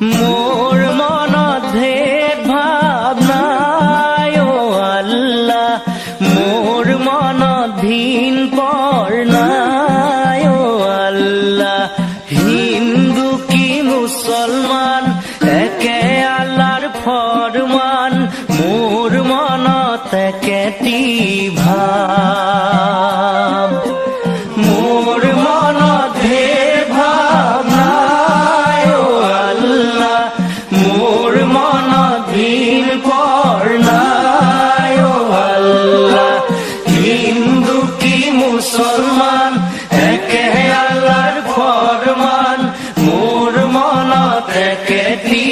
মোর মনত ভেদ ভাব নাই ও আল্লাহ, মোর মনত ভিন পর নাই ও আল্লাহ। হিন্দু কি মুসলমান একে আল্লাহর ফরমান, মোর মনত একেটি ভাব। মোর মনত ভেদ ভাব নাই ও আল্লাহ, মোর মনত ভিন পর নাই ও আল্লাহ। হিন্দু কি মুসলমান একে আল্লাহর ফরমান, মোর মনত একেটি